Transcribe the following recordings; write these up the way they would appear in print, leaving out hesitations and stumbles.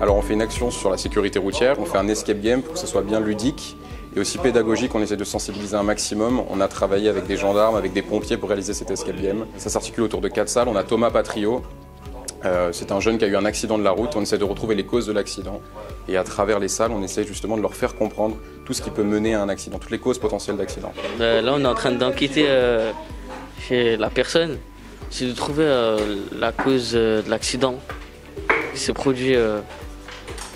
Alors on fait une action sur la sécurité routière, on fait un escape game pour que ce soit bien ludique et aussi pédagogique, on essaie de sensibiliser un maximum. On a travaillé avec des gendarmes, avec des pompiers pour réaliser cet escape game. Ça s'articule autour de 4 salles. On a Thomas Patrio, c'est un jeune qui a eu un accident de la route, on essaie de retrouver les causes de l'accident. Et à travers les salles, on essaie justement de leur faire comprendre tout ce qui peut mener à un accident, toutes les causes potentielles d'accident. Là on est en train d'enquêter chez la personne, c'est de trouver la cause de l'accident qui s'est produit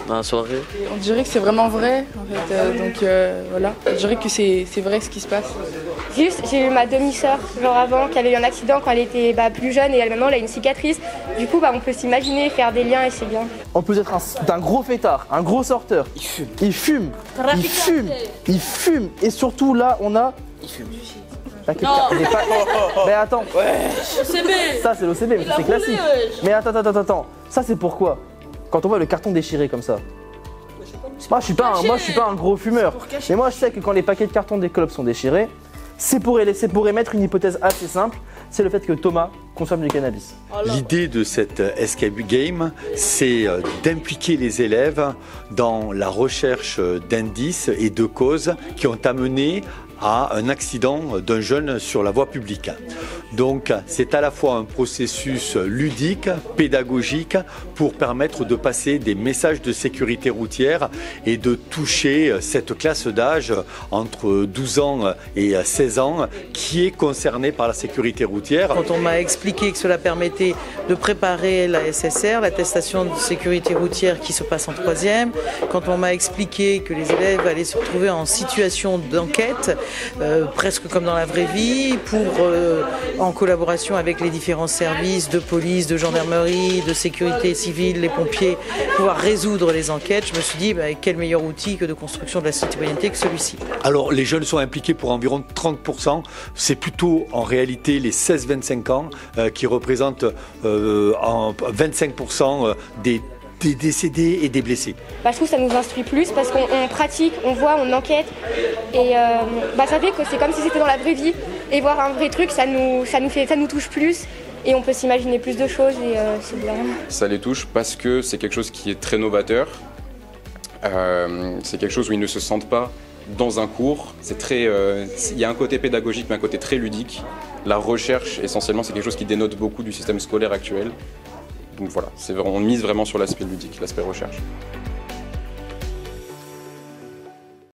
dans la soirée. On dirait que c'est vraiment vrai, en fait, donc voilà, on dirait que c'est vrai ce qui se passe. Juste, j'ai eu ma demi-sœur, genre avant, qui avait eu un accident quand elle était plus jeune et maintenant elle a une cicatrice. Du coup, on peut s'imaginer, faire des liens et c'est bien. On peut être un gros fêtard, un gros sorteur. Il fume. Et surtout là, on a... Il fume. Mais attends. Ouais. Ça c'est l'OCB, mais c'est classique. Mais attends. Ça c'est pourquoi? Quand on voit le carton déchiré comme ça. Moi je suis pas un gros fumeur. Mais moi je sais que quand les paquets de carton des clopes sont déchirés, c'est pour émettre une hypothèse assez simple, c'est le fait que Thomas consomme du cannabis. L'idée de cette escape game, c'est d'impliquer les élèves dans la recherche d'indices et de causes qui ont amené à un accident d'un jeune sur la voie publique. Donc c'est à la fois un processus ludique, pédagogique, pour permettre de passer des messages de sécurité routière et de toucher cette classe d'âge entre 12 ans et 16 ans qui est concernée par la sécurité routière. Quand on m'a expliqué que cela permettait de préparer la SSR, l'attestation de sécurité routière qui se passe en 3e, quand on m'a expliqué que les élèves allaient se retrouver en situation d'enquête, presque comme dans la vraie vie, en collaboration avec les différents services de police, de gendarmerie, de sécurité civile, les pompiers, pouvoir résoudre les enquêtes, je me suis dit quel meilleur outil que de construction de la citoyenneté que celui-ci. Alors les jeunes sont impliqués pour environ 30%, c'est plutôt en réalité les 16-25 ans qui représentent 25% des décédés et des blessés. Je trouve que ça nous instruit plus parce qu'on pratique, on voit, on enquête et ça fait que c'est comme si c'était dans la vraie vie et voir un vrai truc, ça nous touche plus et on peut s'imaginer plus de choses et c'est bien. Ça les touche parce que c'est quelque chose qui est très novateur, c'est quelque chose où ils ne se sentent pas dans un cours, il y a un côté pédagogique mais un côté très ludique. La recherche essentiellement c'est quelque chose qui dénote beaucoup du système scolaire actuel. Donc voilà, on mise vraiment sur l'aspect ludique, l'aspect recherche.